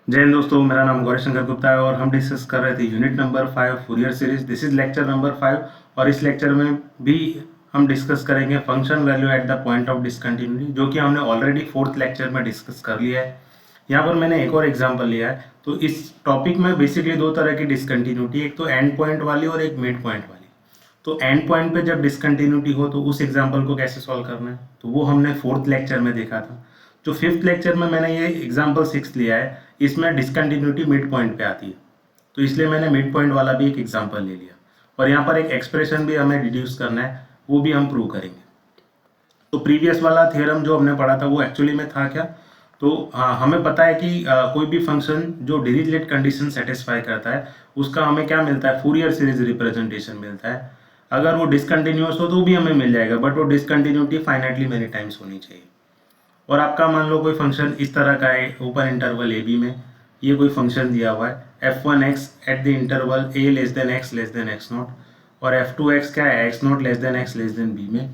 जय हिंद दोस्तों, मेरा नाम गौरी शंकर गुप्ता है और हम डिस्कस कर रहे थे unit number 5 Fourier series. This is lecture number 5 और इस लेक्चर में भी हम डिस्कस करेंगे function value at the point of discontinuity, जो कि हमने ऑलरेडी फोर्थ लेक्चर में डिस्कस कर लिया है। यहाँ पर मैंने एक और एग्जांपल लिया है। तो इस टॉपिक में बेसिकली दो तरह की डिसकंटिन्यूटी, एक तो एंड पॉइंट वाली और एक मिड पॉइंट वाली। तो एंड पॉइंट पे जब डिसकंटिन्यूटी हो तो उस एग्जांपल को कैसे सॉल्व करना है, तो वो हमने फोर्थ लेक्चर में देखा था। जो फिफ्थ लेक्चर में मैंने ये एग्जांपल 6 लिया है, इसमें डिसकंटिन्यूटी मिड पॉइंट पे आती है, तो इसलिए मैंने मिड पॉइंट वाला भी एक एग्जांपल ले लिया। और यहाँ पर एक एक्सप्रेशन भी हमें डिड्यूस करना है, वो भी हम प्रूव करेंगे। तो प्रीवियस वाला थ्योरम जो हमने पढ़ा था वो एक्चुअली में था क्या, तो हमें पता है कि कोई भी फंक्शन जो डिरिचलेट कंडीशन सेटिस्फाई करता है उसका हमें क्या मिलता है, फूरियर सीरीज रिप्रेजेंटेशन मिलता है। अगर वो डिसकंटिन्यूअस हो तो भी हमें मिल जाएगा, बट वो डिसकंटिन्यूटी फाइनाइटली मेनी टाइम्स होनी चाहिए। और आपका मान लो कोई फंक्शन इस तरह का है, ओपन इंटरवल ए बी में ये कोई फंक्शन दिया हुआ है f1x at the interval a less than x less than x not, और f2x क्या है, x not less than x less than b में।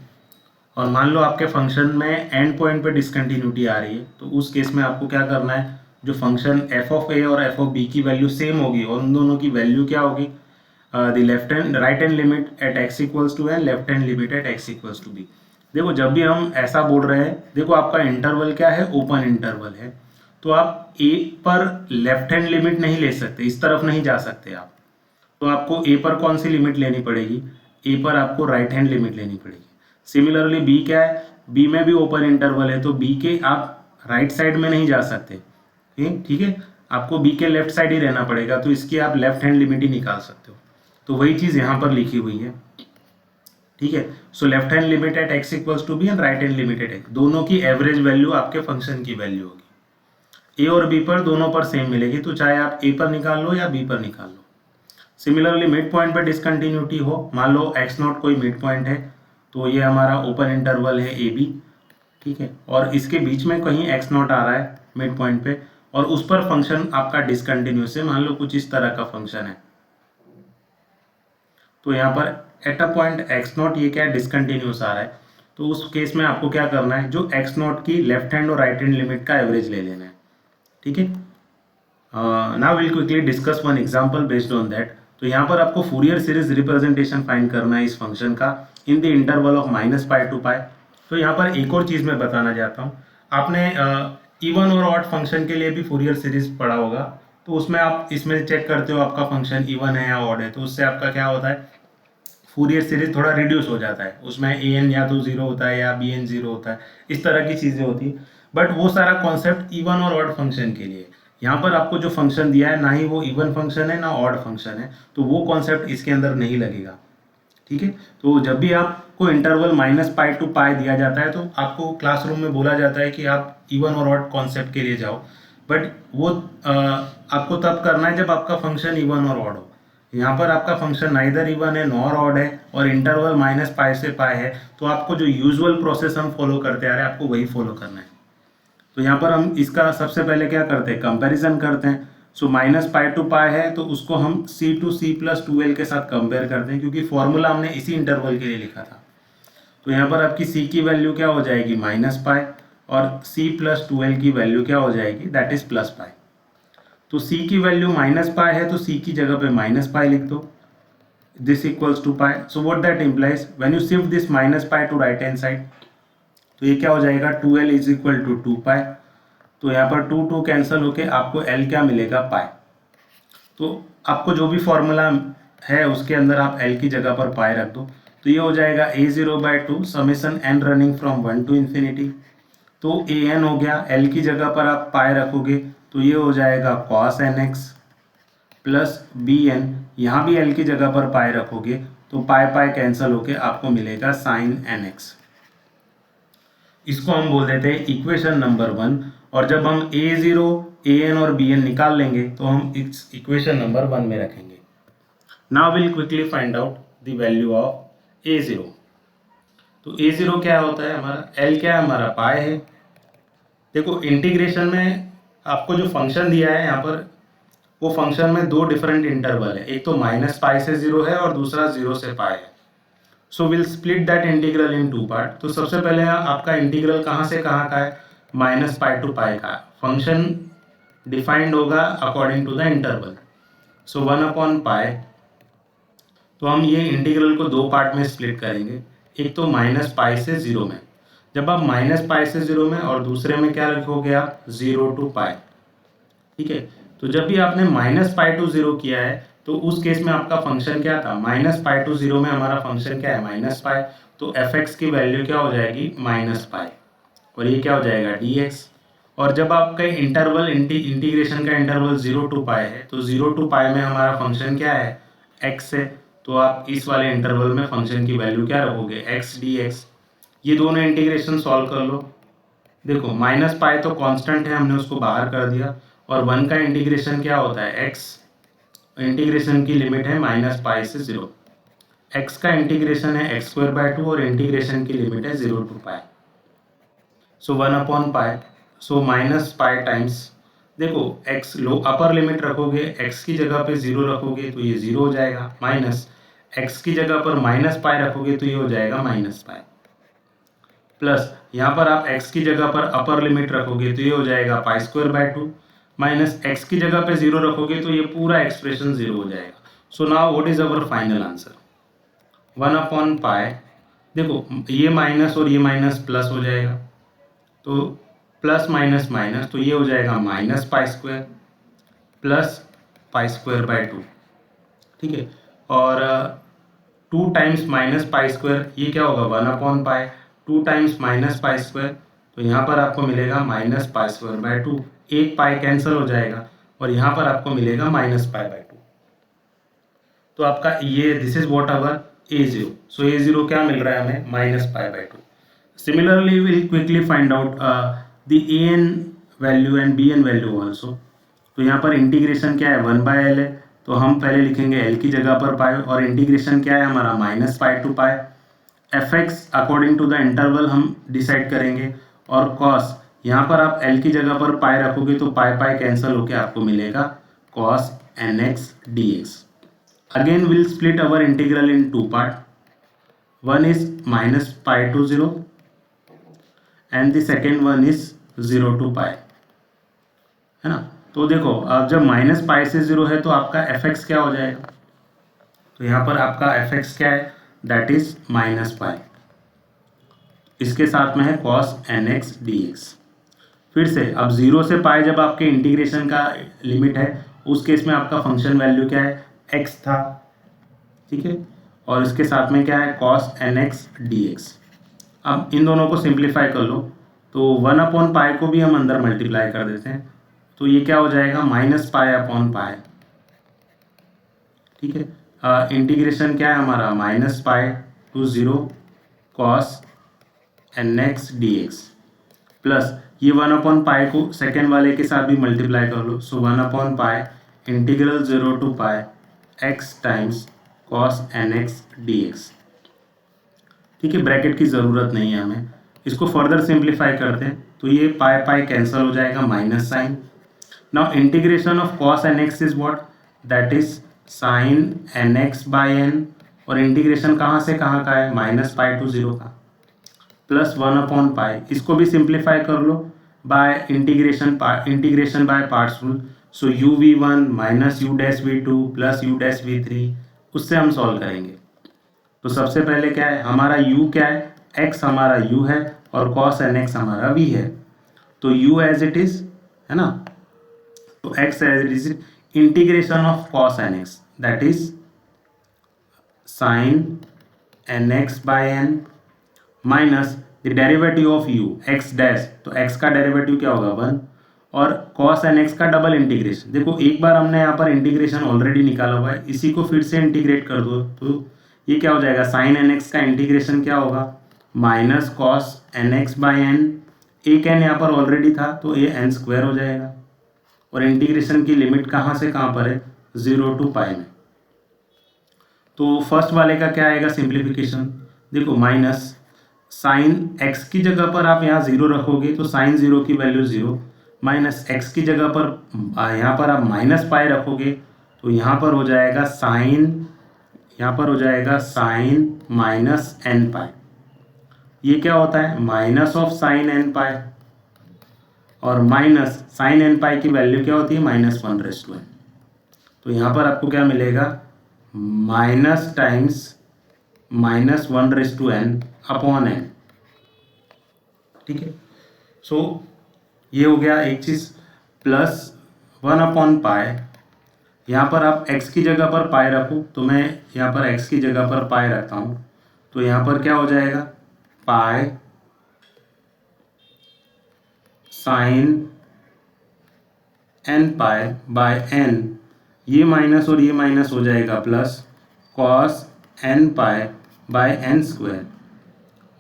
और मान लो आपके फंक्शन में एंड पॉइंट पे डिसकंटिन्यूटी आ रही है, तो उस केस में आपको क्या करना है, जो फंक्शन f ऑफ a और f ऑफ b की वैल्यू सेम होगी और उन दोनों की वैल्यू क्या होगी, the left hand right hand limit at x equals to n, left hand limit at x equals to b। देखो जब भी हम ऐसा बोल रहे हैं, देखो आपका इंटरवल क्या है, ओपन इंटरवल है, तो आप a पर लेफ्ट हैंड लिमिट नहीं ले सकते, इस तरफ नहीं जा सकते आप। तो आपको a पर कौन सी लिमिट लेनी पड़ेगी, a पर आपको राइट हैंड लिमिट लेनी पड़ेगी। सिमिलरली b क्या है, b में भी ओपन इंटरवल है, तो b के आप राइट साइड में नहीं जा सकते, ठीक है, आपको b के लेफ्ट साइड ही रहना पड़ेगा, तो इसकी आप लेफ्ट हैंड लिमिट ही निकाल सकते हो। तो वही चीज़ यहाँ पर लिखी हुई है, ठीक है। So left hand limit at x equals to b and right hand limit at x, दोनों की एवरेज वैल्यू आपके फंक्शन की वैल्यू होगी। a और b पर दोनों पर सेम मिलेगी, तो चाहे आप a पर निकाल लो या b पर निकाल लो। सिमिलरली मिड पॉइंट पर डिसकंटिन्यूटी हो, मान लो x नॉट कोई मिड पॉइंट है, तो ये हमारा ओपन इंटरवल है ए बी, ठीक है, और इसके बीच में कहीं x नॉट आ रहा है मिड पॉइंट पे, और उस पर फंक्शन आपका डिसकंटिन्यूस है, मान लो कुछ इस तरह का फंक्शन है। तो यहाँ पर at a point x not ये क्या डिसकंटिन्यूस आ रहा है, तो उस केस में आपको क्या करना है, जो x नॉट की लेफ्ट हैंड और राइट हैंड लिमिट का एवरेज ले लेना है, ठीक है। Now will quickly discuss one example based on that. तो यहाँ पर आपको फूरियर सीरीज रिप्रेजेंटेशन फाइंड करना है इस फंक्शन का in the interval of -π to π। तो यहाँ पर एक और चीज़ मैं बताना चाहता हूँ, आपने इवन और ऑड फंक्शन के लिए भी फूरियर सीरीज पढ़ा होगा, तो उसमें आप इसमें चेक करते हो आपका फंक्शन इवन है या ऑड है, तो उससे आपका क्या होता है, फूरियर सीरीज थोड़ा रिड्यूस हो जाता है, उसमें ए एन या तो जीरो होता है या बी एन जीरो होता है, इस तरह की चीज़ें होती है। बट वो सारा कॉन्सेप्ट इवन और ऑड फंक्शन के लिए। यहाँ पर आपको जो फंक्शन दिया है, ना ही वो इवन फंक्शन है ना ऑड फंक्शन है, तो वो कॉन्सेप्ट इसके अंदर नहीं लगेगा, ठीक है। तो जब भी आपको इंटरवल -π टू π दिया जाता है, तो आपको क्लासरूम में बोला जाता है कि आप इवन और ऑड कॉन्सेप्ट के लिए जाओ, बट वो आपको तब करना है जब आपका फंक्शन इवन और ऑड हो। यहाँ पर आपका फंक्शन नाइदर इवन है नॉर ऑड है और इंटरवल -π से π है, तो आपको जो यूजुअल प्रोसेस हम फॉलो करते आ रहे हैं आपको वही फॉलो करना है। तो यहाँ पर हम इसका सबसे पहले क्या करते हैं, कंपैरिजन करते हैं। सो -π टू π है, तो उसको हम c टू c+2l के साथ कंपेयर करते हैं, क्योंकि फॉर्मूला हमने इसी इंटरवल के लिए लिखा था। तो यहाँ पर आपकी c की वैल्यू क्या हो जाएगी, -π, और c+2l की वैल्यू क्या हो जाएगी, दैट इज +π। तो c की वैल्यू -π है, तो c की जगह पे -π लिख दो, this equals to π। So what that implies, when you shift this -π to right hand side, तो ये क्या हो जाएगा, 2l इज इक्वल टू 2π। तो यहाँ पर 2 कैंसिल होके आपको l क्या मिलेगा, पाई। तो आपको जो भी फॉर्मूला है उसके अंदर आप l की जगह पर पाई रख दो, तो ये हो जाएगा a0/2 summation n running from 1 to infinity. तो an हो गया, l की जगह पर आप पाई रखोगे तो ये हो जाएगा cos nx प्लस bn, यहाँ भी l की जगह पर पाई रखोगे तो पाई पाई कैंसिल होके आपको मिलेगा sin nx। इसको हम बोल देते हैं इक्वेशन नंबर 1, और जब हम a0 an और bn निकाल लेंगे तो हम इस इक्वेशन नंबर 1 में रखेंगे। Now will quickly find out the value of a0। तो a0 क्या होता है हमारा, l क्या है हमारा, पाई है। देखो इंटीग्रेशन में आपको जो फंक्शन दिया है यहाँ पर, वो फंक्शन में दो डिफरेंट इंटरवल है, एक तो -π से 0 है और दूसरा 0 से π है। So will split that integral in 2 part. तो सबसे पहले आपका इंटीग्रल कहाँ से कहाँ का है, -π टू π का। फंक्शन डिफाइंड होगा अकॉर्डिंग टू द इंटरवल। सो 1/π, तो हम ये इंटीग्रल को दो पार्ट में स्प्लिट करेंगे, एक तो -π से 0 में। जब आप -π से 0 में और दूसरे में क्या रखोगे आप 0 to π, ठीक है। तो जब भी आपने -π to 0 किया है तो उस केस में आपका फंक्शन क्या था, -π to 0 में हमारा फंक्शन क्या है -π, तो fx की वैल्यू क्या हो जाएगी -π, और ये क्या हो जाएगा dx। और जब आपका इंटरवल इंटीग्रेशन का इंटरवल 0 to π है तो 0 to π में हमारा फंक्शन क्या है x है, तो आप इस वाले इंटरवल में फंक्शन की वैल्यू क्या रखोगे x dx। ये दोनों इंटीग्रेशन सॉल्व कर लो। देखो -π तो कांस्टेंट है, हमने उसको बाहर कर दिया, और 1 का इंटीग्रेशन क्या होता है x, इंटीग्रेशन की लिमिट है -π से 0, x का इंटीग्रेशन है x²/2 और इंटीग्रेशन की लिमिट है 0 to π। सो 1/π, सो -π टाइम्स, देखो x लो अपर लिमिट रखोगे, x की जगह पे 0 रखोगे तो ये 0 हो जाएगा, माइनस x की जगह पर -π रखोगे तो ये हो जाएगा -π, प्लस यहाँ पर आप x की जगह पर अपर लिमिट रखोगे तो ये हो जाएगा π²/2, माइनस x की जगह पे 0 रखोगे तो ये पूरा एक्सप्रेशन 0 हो जाएगा। So now what is our final answer 1/π। देखो ये माइनस और ये माइनस प्लस हो जाएगा, तो प्लस माइनस माइनस, तो ये हो जाएगा -π² प्लस π²/2, ठीक है। और 2 टाइम्स -π², ये क्या होगा 1/π, 2 टाइम्स -π², तो यहाँ पर आपको मिलेगा -π²/2, एक पाई कैंसिल हो जाएगा और यहाँ पर आपको मिलेगा -π/2। तो आपका ये this is what our a0। So a0 क्या मिल रहा है हमें -π/2। Similarly will quickly find out the an value and bn value also. तो यहाँ पर इंटीग्रेशन क्या है 1/l है, तो हम पहले लिखेंगे l की जगह पर पाई, और इंटीग्रेशन क्या है हमारा -π to π। fx according to the interval हम डिसाइड करेंगे, और cos यहाँ पर आप l की जगह पर पाई रखोगे तो पाई पाई कैंसिल होकर आपको मिलेगा cos nx dx। Again will split our integral into part, one is -π to 0 and the second one is 0 to π, है ना। तो देखो अब जब -π से 0 है तो आपका fx क्या हो जाएगा, तो यहाँ पर आपका fx क्या है, दैट इज -π, इसके साथ में है cos nx dx। फिर से अब 0 से पाई जब आपके इंटीग्रेशन का लिमिट है, उस केस में आपका फंक्शन वैल्यू क्या है x था, ठीक है, और इसके साथ में क्या है cos nx dx। अब इन दोनों को सिंप्लीफाई कर लो, तो 1/π को भी हम अंदर मल्टीप्लाई कर देते हैं, तो ये क्या हो जाएगा -π/π, ठीक है। इंटीग्रेशन क्या है हमारा -π to 0 cos nx dx, plus ये 1/π को सेकेंड वाले के साथ भी मल्टीप्लाई कर लो, so 1/π integral 0 to π x times cos nx dx, ठीक है। ब्रैकेट की ज़रूरत नहीं है हमें, इसको फर्दर सिंप्लीफाई करते हैं तो ये पाई पाई कैंसिल हो जाएगा, minus sine. Now integration of cos nx is what, that is sin nx/n, और इंटीग्रेशन कहाँ से कहाँ का है -π to 0 का, प्लस 1/π, इसको भी सिंप्लीफाई कर लो by integration by parts rule. So uv1 minus u'(v2) plus u'(v3), उससे हम सॉल्व करेंगे। तो सबसे पहले क्या है हमारा u क्या है, x हमारा u है और cos nx हमारा v है, तो u एज इट इज है ना, तो x as it is, integration of cos nx that is sin nx/n minus the derivative of u x dash, तो x का डेरिवेटिव क्या होगा 1, और cos nx का डबल इंटीग्रेशन। देखो एक बार हमने यहाँ पर इंटीग्रेशन ऑलरेडी निकाला हुआ है, इसी को फिर से इंटीग्रेट कर दो, तो ये क्या हो जाएगा sin nx का इंटीग्रेशन क्या होगा माइनस cos nx/n, एक n यहाँ पर ऑलरेडी था तो ये n² हो जाएगा, और इंटीग्रेशन की लिमिट कहाँ से कहाँ पर है 0 to π में। तो फर्स्ट वाले का क्या आएगा सिंप्लीफिकेशन, देखो माइनस साइन x की जगह पर आप यहाँ 0 रखोगे तो साइन 0 की वैल्यू 0, माइनस x की जगह पर यहाँ पर आप -π रखोगे तो यहाँ पर हो जाएगा साइन, यहाँ पर हो जाएगा साइन -nπ, ये क्या होता है माइनस ऑफ साइन nπ, और माइनस साइन एन पाई की वैल्यू क्या होती है -1/n। तो यहाँ पर आपको क्या मिलेगा minus times -1/n upon n। ठीक है, सो ये हो गया एक चीज़, प्लस 1/पाई। यहाँ पर आप x की जगह पर पाई रखो, तो मैं यहाँ पर x की जगह पर पाई रखता हूँ, तो यहाँ पर क्या हो जाएगा pi sine n pi by n, ये माइनस और ये माइनस हो जाएगा plus cos n pi by n square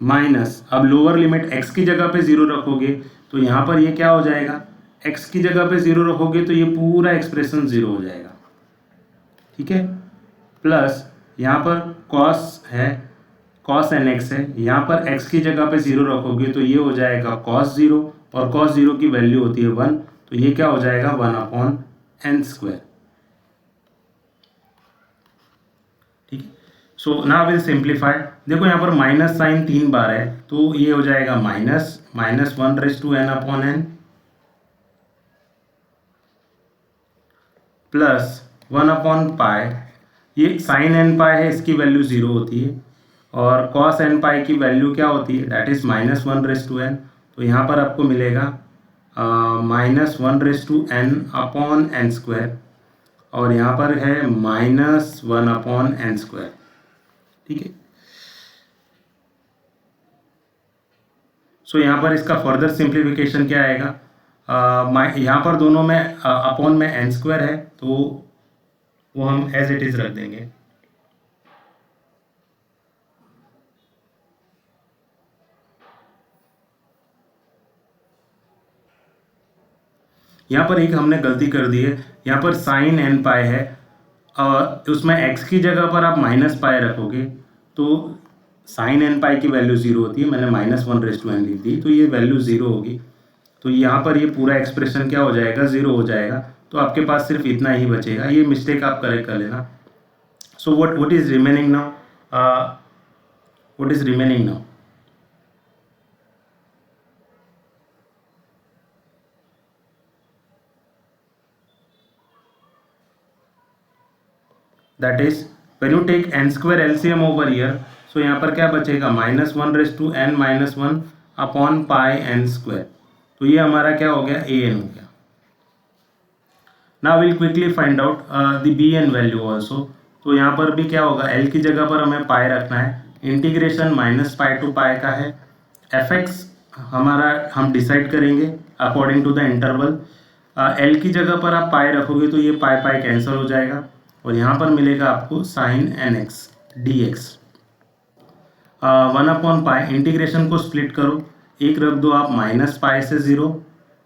minus, अब लोअर लिमिट x की जगह पे 0 रखोगे तो यहाँ पर ये क्या हो जाएगा, x की जगह पे 0 रखोगे तो ये पूरा एक्सप्रेशन 0 हो जाएगा। ठीक है, प्लस यहाँ पर कॉस है, कॉस एन एक्स है, यहाँ पर x की जगह पे 0 रखोगे तो ये हो जाएगा कॉस 0, और कॉस 0 की वैल्यू होती है 1, तो ये क्या हो जाएगा 1/n स्क्वायर। ठीक है, सो नाउ विल सिंप्लीफाई। देखो यहाँ पर माइनस साइन 3 बार है, तो ये हो जाएगा -1/n/n प्लस 1/पाई, ये साइन n पाई है, इसकी वैल्यू 0 होती है, और कॉस n पाई की वैल्यू क्या होती है दैट इज -1/n। तो यहाँ पर आपको मिलेगा -1/n/n स्क्वायर, और यहाँ पर है -1/n स्क्वायर। ठीक है, सो यहाँ पर इसका फर्दर सिंप्लीफिकेशन क्या आएगा, यहाँ पर दोनों में अपॉन में n स्क्वायर है, तो वो हम एज इट इज रख देंगे। यहाँ पर एक हमने गलती कर दी है, यहाँ पर साइन n पाई है और उसमें x की जगह पर आप -पाई रखोगे तो साइन n पाई की वैल्यू 0 होती है, मैंने -1/n लिख दी, तो ये वैल्यू 0 होगी, तो यहाँ पर ये पूरा एक्सप्रेशन क्या हो जाएगा 0 हो जाएगा, तो आपके पास सिर्फ इतना ही बचेगा, ये मिस्टेक आप करेक्ट कर लेना। So what is remaining now, what is remaining now, that is when you take n square LCM over here, so यहाँ पर क्या बचेगा -1/n-1/पाई n स्क्वायर, तो ये हमारा क्या हो गया an हो गया। Now will quickly find out the bn value also, तो यहाँ पर भी क्या होगा l की जगह पर हमें पाई रखना है, इंटीग्रेशन -पाई टू पाई का है, fx हमारा हम डिसाइड करेंगे according to the interval, l की जगह पर आप पाई रखोगे तो ये पाई पाई कैंसिल हो जाएगा, और यहाँ पर मिलेगा आपको साइन nx dx 1/पाई, इंटीग्रेशन को स्प्लिट करो, एक रख दो आप -पाई से 0,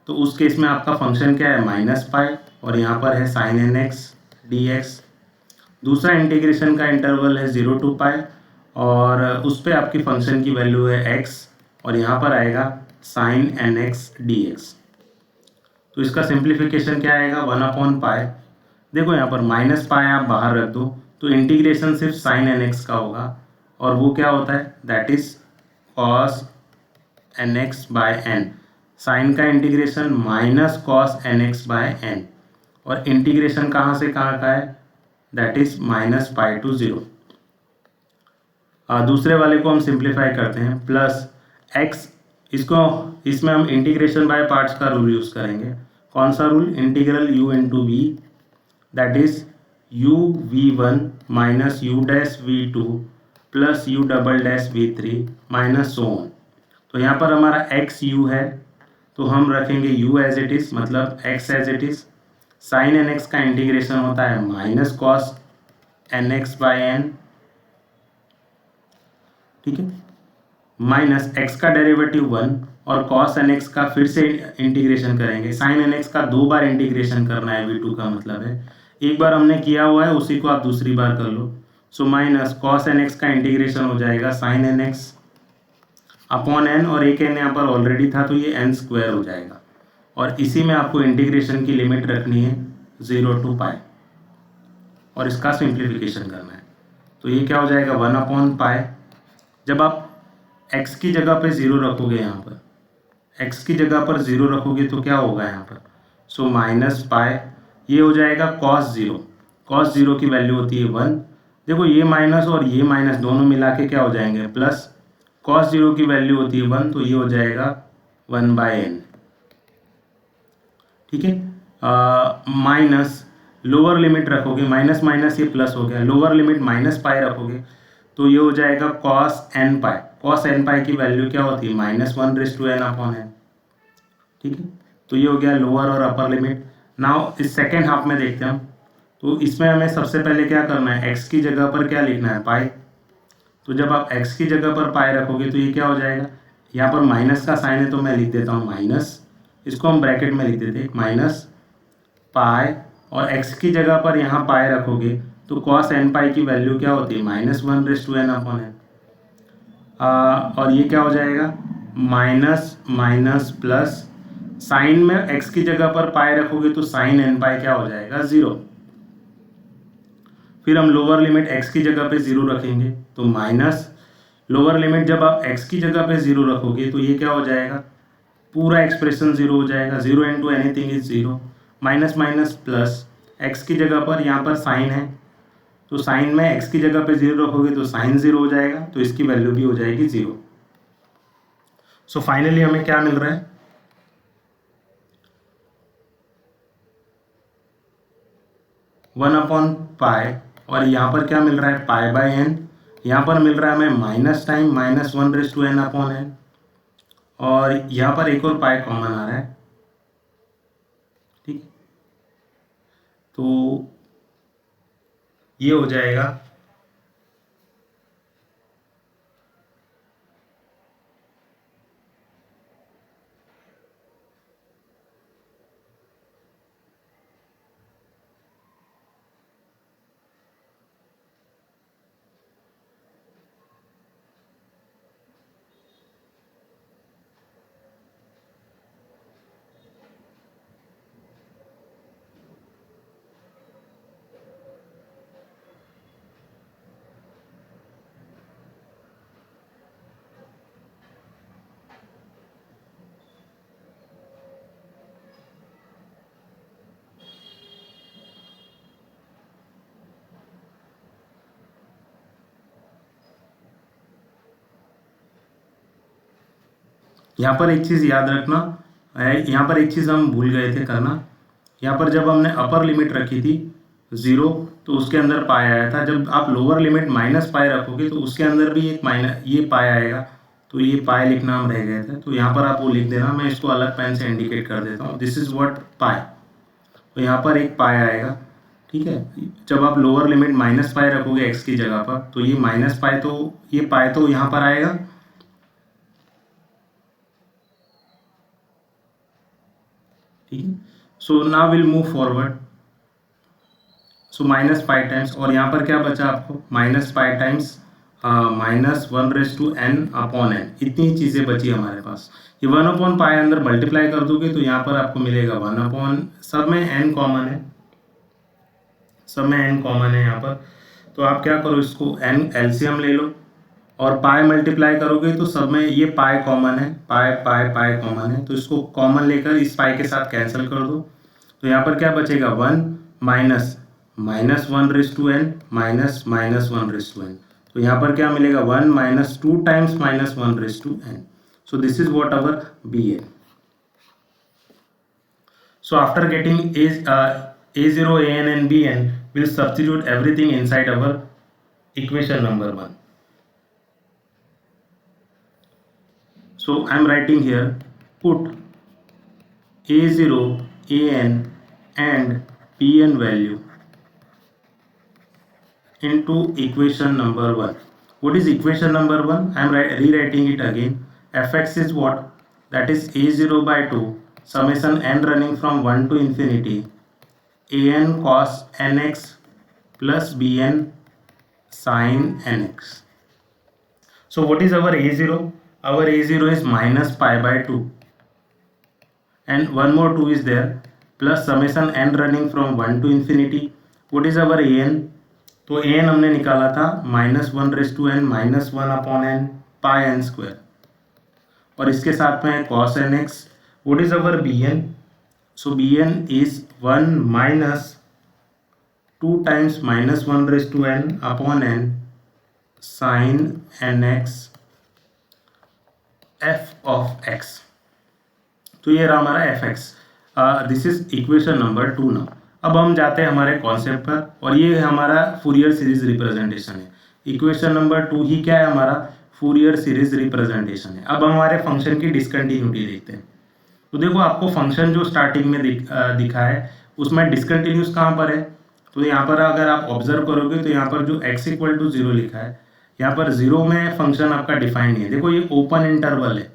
तो उस केस में आपका फंक्शन क्या है -पाई, और यहाँ पर है साइन nx dx। दूसरा इंटीग्रेशन का इंटरवल है 0 to पाई, और उस पर आपकी फंक्शन की वैल्यू है x, और यहाँ पर आएगा साइन nx dx। तो इसका सिंप्लीफिकेशन क्या आएगा 1/पाई, देखो यहाँ पर -पाई आप बाहर रख दो, तो इंटीग्रेशन सिर्फ साइन nx का होगा, और वो क्या होता है that is cos nx/n, sine का इंटीग्रेशन माइनस कॉस nx/n, और इंटीग्रेशन कहाँ से कहाँ का है दैट इज -पाई to 0। दूसरे वाले को हम सिंप्लीफाई करते हैं, प्लस x, इसको इसमें हम इंटीग्रेशन बाय पार्ट्स का रूल यूज़ करेंगे। कौन सा rule, integral u into v, that is u v1 minus u dash v2 plus u double dash v3 minus so on. तो यहाँ पर हमारा x u है, तो हम रखेंगे u एज इट इज़, मतलब x as it is, sine nx का इंटीग्रेशन होता है माइनस कॉस nx/n, ठीक है, माइनस x का डेरिवेटिव 1, और कॉस nx का फिर से इंटीग्रेशन करेंगे, साइन nx का 2 बार इंटीग्रेशन करना है, v2 का मतलब है एक बार हमने किया हुआ है, उसी को आप दूसरी बार कर लो, सो माइनस कॉस nx का इंटीग्रेशन हो जाएगा साइन nx अपॉन n, और एक n यहाँ पर ऑलरेडी था तो ये n स्क्वायर हो जाएगा, और इसी में आपको इंटीग्रेशन की लिमिट रखनी है 0 to पाई, और इसका सिंप्लीफिकेशन करना है, तो ये क्या हो जाएगा 1/पाई। जब आप x की जगह पे 0 रखोगे यहाँ पर x की जगह पर 0 रखोगे तो क्या होगा यहाँ पर, सो माइनस पाई, ये हो जाएगा cos 0, cos 0 की वैल्यू होती है 1। देखो ये माइनस और ये माइनस दोनों मिला के क्या हो जाएंगे प्लस, cos 0 की वैल्यू होती है 1 तो ये हो जाएगा 1/n। ठीक है, माइनस लोअर लिमिट रखोगे, माइनस माइनस ये प्लस हो गया, लोअर लिमिट माइनस पाई रखोगे तो ये हो जाएगा cos n पाई, cos n पाई की वैल्यू क्या होती है -1/n/n। ठीक है, तो ये हो गया लोअर और अपर लिमिट। नाउ इस सेकेंड हाफ में देखते हैं हम, तो इसमें हमें सबसे पहले क्या करना है, x की जगह पर क्या लिखना है पाई। तो जब आप x की जगह पर पाई रखोगे तो ये क्या हो जाएगा, यहाँ पर माइनस का साइन है तो मैं लिख देता हूँ माइनस, इसको हम ब्रैकेट में लिख देते हैं माइनस पाई, और x की जगह पर यहाँ पाई रखोगे तो cos n पाई की वैल्यू क्या होती है -1/n/n। और ये क्या हो जाएगा माइनस माइनस प्लस, साइन में x की जगह पर पाई रखोगे तो साइन n पाई क्या हो जाएगा 0। फिर हम लोअर लिमिट x की जगह पे 0 रखेंगे तो माइनस, लोअर लिमिट जब आप x की जगह पे 0 रखोगे तो ये क्या हो जाएगा, पूरा एक्सप्रेशन 0 हो जाएगा, 0 into anything is 0, minus minus plus, x की जगह पर यहाँ पर साइन है तो साइन में x की जगह पे 0 रखोगे तो साइन 0 हो जाएगा तो इसकी वैल्यू भी हो जाएगी 0। सो फाइनली हमें क्या मिल रहा है, 1/पाई, और यहाँ पर क्या मिल रहा है π/n, यहाँ पर मिल रहा है हमें माइनस टाइम -1/n/n, और यहाँ पर एक और पाई कॉमन आ रहा है। ठीक, तो ये हो जाएगा यहाँ पर एक चीज़ याद रखना, यहाँ पर एक चीज़ हम भूल गए थे करना, यहाँ पर जब हमने अपर लिमिट रखी थी 0 तो उसके अंदर पाई आया था, जब आप लोअर लिमिट माइनस पाई रखोगे तो उसके अंदर भी एक माइनस ये पाई आएगा, तो ये पाई लिखना हम रह गए थे, तो यहाँ पर आप वो लिख देना, मैं इसको अलग पेन से इंडिकेट कर देता हूँ, दिस इज व्हाट पाई, तो यहाँ पर एक पाई आएगा। ठीक है, जब आप लोअर लिमिट माइनस पाई रखोगे x की जगह पर तो ये माइनस पाई, तो ये पाई तो यहाँ पर आएगा, ठीक है। So now will move forward, so -pi times, और यहाँ पर क्या बचा आपको -पाई टाइम्स -1/n/n, इतनी चीज़ें बची हमारे पास। ये 1/पाई अंदर मल्टीप्लाई कर दोगे तो यहाँ पर आपको मिलेगा 1/, सब में n कॉमन है, सब में n कॉमन है यहाँ पर, तो आप क्या करो इसको n एलसीएम ले लो, और पाई मल्टीप्लाई करोगे तो सब में ये पाई कॉमन है, पाई पाई पाई कॉमन है, तो इसको कॉमन लेकर इस पाई के साथ कैंसिल कर दो, तो यहाँ पर क्या बचेगा 1 माइनस -1/n माइनस -1/n, तो यहाँ पर क्या मिलेगा 1 minus 2 times -1/n, so this is what our bn. So after getting a0, an and bn, we'll substitute everything inside our equation number 1. So I'm writing here, put a0, an and bn value into equation number 1. What is equation number 1? I am rewriting it again. Fx is what? That is a0 by 2 summation n running from 1 to infinity an cos nx plus bn sin nx. So what is our a0? Our a0 is -π/2, and one more 2 is there, plus summation n running from 1 to infinity. What is our an? तो an हमने निकाला था -1/n -1/n पाई n square, और इसके साथ में है cos nx. What is our bn? So bn is 1 minus 2 times minus 1 raised to n upon n sin nx f of x. तो ये रहा हमारा F x. This is equation number 2 ना. अब हम जाते हैं हमारे कॉन्सेप्ट पर, और ये हमारा फूरियर सीरीज रिप्रेजेंटेशन है. इक्वेशन नंबर 2 ही क्या है हमारा? फूरियर सीरीज रिप्रेजेंटेशन है. अब हमारे फंक्शन की डिसकंटिन्यूटी देखते हैं. तो देखो आपको फंक्शन जो स्टार्टिंग में दिखा है उसमें डिसकंटिन्यूस कहाँ पर है? तो यहाँ पर अगर आप ऑब्जर्व करोगे तो यहाँ पर जो x इक्वल टू 0 लिखा है, यहाँ पर 0 में फंक्शन आपका डिफाइन नहीं है. देखो ये ओपन इंटरवल है,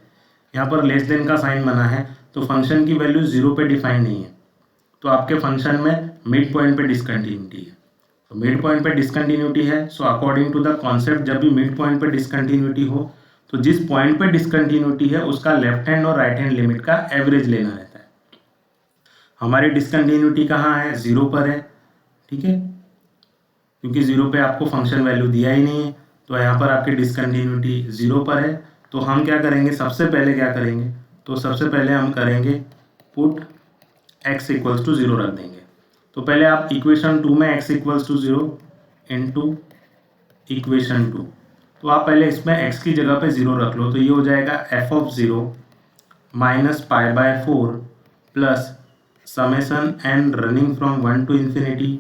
यहाँ पर लेस देन का साइन बना है, तो फंक्शन की वैल्यू 0 पे डिफाइन नहीं है. तो आपके फंक्शन में मिड पॉइंट पे डिसकंटिन्यूटी है. तो मिड पॉइंट पे डिसकंटिन्यूटी है, so according to the concept जब भी मिड पॉइंट पे डिसकंटिन्यूटी हो तो जिस पॉइंट पे डिसकंटिन्यूटी है उसका लेफ्ट हैंड और राइट हैंड लिमिट का एवरेज लेना रहता है. हमारी डिसकंटिन्यूटी कहाँ है? 0 पर है. ठीक है, क्योंकि 0 पे आपको फंक्शन वैल्यू दिया ही नहीं है, तो यहाँ पर आपकी डिसकंटिन्यूटी 0 पर है. तो हम क्या करेंगे? सबसे पहले क्या करेंगे? तो सबसे पहले हम करेंगे पुट x इक्वल्स टू 0 रख देंगे. तो पहले आप इक्वेशन 2 में x equals to 0 into equation 2, तो आप पहले इसमें x की जगह पे 0 रख लो. तो ये हो जाएगा f of 0 minus pi by 4 plus summation n running from 1 to infinity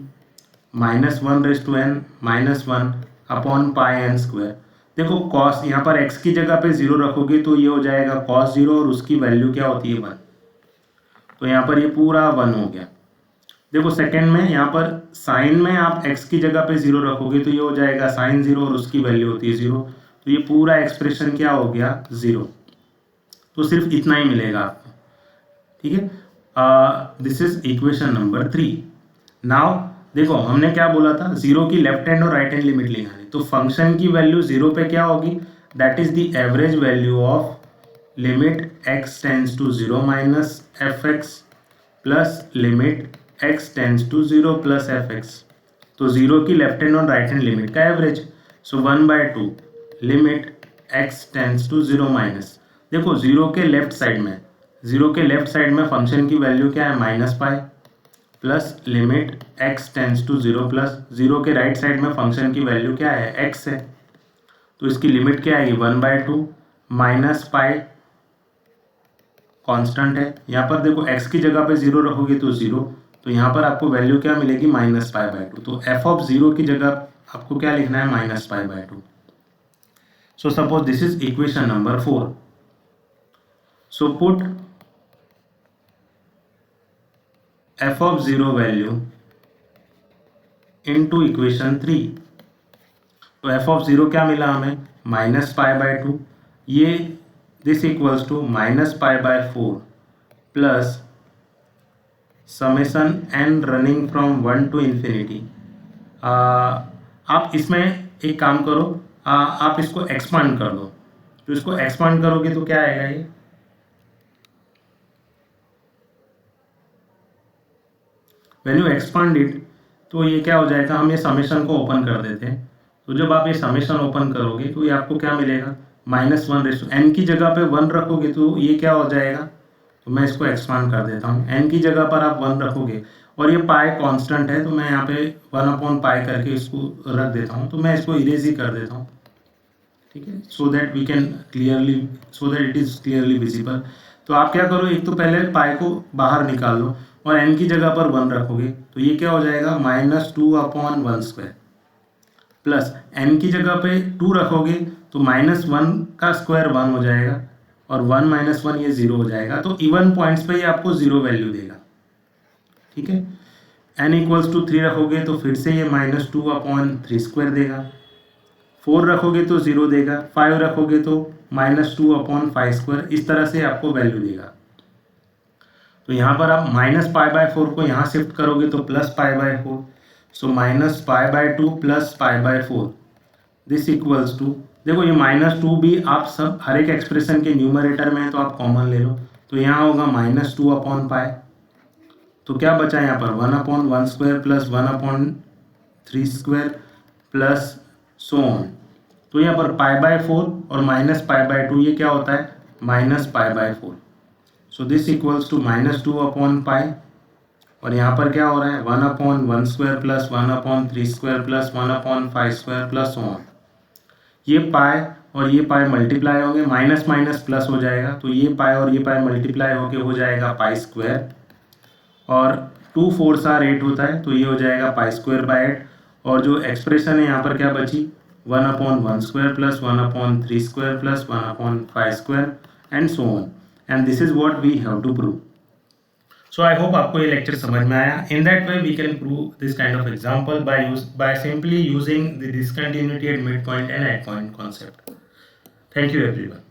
minus 1 raise to n minus 1 upon pi n square. देखो cos यहाँ पर x की जगह पे 0 रखोगे तो ये हो जाएगा cos 0 और उसकी वैल्यू क्या होती है 1. तो यहाँ पर ये पूरा 1 हो गया. देखो सेकंड में यहाँ पर साइन में आप x की जगह पे 0 रखोगे तो ये हो जाएगा साइन 0 और उसकी वैल्यू होती है 0. तो ये पूरा एक्सप्रेशन क्या हो गया? 0. तो सिर्फ इतना ही मिलेगा आपको. ठीक है, this is equation number 3. Now देखो हमने क्या बोला था? 0 की लेफ्ट हैंड और राइट हैंड लिमिट लेना है. तो फंक्शन की वैल्यू 0 पे क्या होगी? That is the average value of limit x tends to 0 minus f x plus limit x tends to 0 plus f x. तो 0 की लेफ्ट हैंड और राइट हैंड लिमिट का average. So 1/2 limit x tends to 0 minus. देखो 0 के लेफ्ट side में function की value क्या है? Minus pi plus limit x tends to 0 plus 0 के राइट साइड में फंक्शन की वैल्यू क्या है? x है. तो इसकी लिमिट क्या आएगी? 1/2 माइनस पाई कांस्टेंट है. यहाँ पर देखो x की जगह पे 0 रखोगे तो 0, तो यहाँ पर आपको वैल्यू क्या मिलेगी? Minus pi by 2. तो f ऑफ 0 की जगह आपको क्या लिखना है? Minus pi by 2. So suppose this is equation number 4. So put f of 0 value into equation 3. तो f of 0 क्या मिला हमें? Minus pi by 2. ये this equals to minus pi by 4 plus summation n running from 1 to infinity. आप इसमें एक काम करो, आप इसको एक्सपांड कर दो. तो इसको एक्सपांड करोगे तो क्या आएगा? ये व्हेन यू एक्सपांड इट तो ये क्या हो जाएगा? हम ये समेशन को ओपन कर देते हैं. तो जब आप ये समेशन ओपन करोगे तो ये आपको क्या मिलेगा? माइनस 1 रेज़ टू n की जगह पे 1 रखोगे तो ये क्या हो जाएगा? तो मैं इसको एक्सपांड कर देता हूँ. n की जगह पर आप 1 रखोगे और ये पाई कांस्टेंट है, तो मैं यहाँ पे 1/पाई करके इसको रख देता हूँ. तो मैं इसको इरेज ही कर देता हूँ. ठीक है, so that it is clearly visible. तो आप क्या करो? एक तो पहले पाई को बाहर निकाल लो और n की जगह पर 1 रखोगे तो ये क्या हो जाएगा? -2/1 स्क्वायर प्लस n की जगह पे 2 रखोगे तो -1 का स्क्वायर 1 हो जाएगा और 1 - 1 ये 0 हो जाएगा. तो इवन पॉइंट्स पे ये आपको 0 वैल्यू देगा. ठीक है, n इक्वल्स टू 3 रखोगे तो फिर से ये -2/3 स्क्वायर देगा. 4 रखोगे तो 0 देगा. 5 रखोगे तो -2/5 स्क्वायर. इस तरह से आपको वैल्यू देगा. तो यहाँ पर आप -π/4 को यहाँ शिफ्ट करोगे तो +π/4. सो -π/2 प्लस π/4 दिस इक्वल्स टू, देखो ये -2 भी आप सब हर एक एक्सप्रेशन के न्यूमरेटर में है तो आप कॉमन ले लो. तो यहाँ होगा -2/π. तो क्या बचा यहाँ पर? 1/1 square plus 1/3 square plus so on. तो यहाँ पर π/4 और -π/2 ये क्या होता है? Minus pi by 4. So this equals to minus 2 upon pi, और यहाँ पर क्या हो रहा है 1 upon 1 square plus 1 upon 3 square plus 1 upon 5 square plus so on. ये पाई और ये पाई मल्टीप्लाई होंगे, माइनस माइनस प्लस हो जाएगा, तो ये पाई और ये पाई मल्टीप्लाई होके हो जाएगा पाई स्क्वायर, और 2 4 8 होता है, तो ये हो जाएगा पाई स्क्वायर बाय 8. और जो एक्सप्रेशन है यहाँ पर क्या बची 1 upon 1 square plus 1 upon 3 square plus 1 upon 5 square and so on. And this is what we have to prove. So I hope आपको ये लेक्चर समझ में आया. In that way we can prove this kind of example by simply using the discontinuity at midpoint and endpoint concept. Thank you everyone.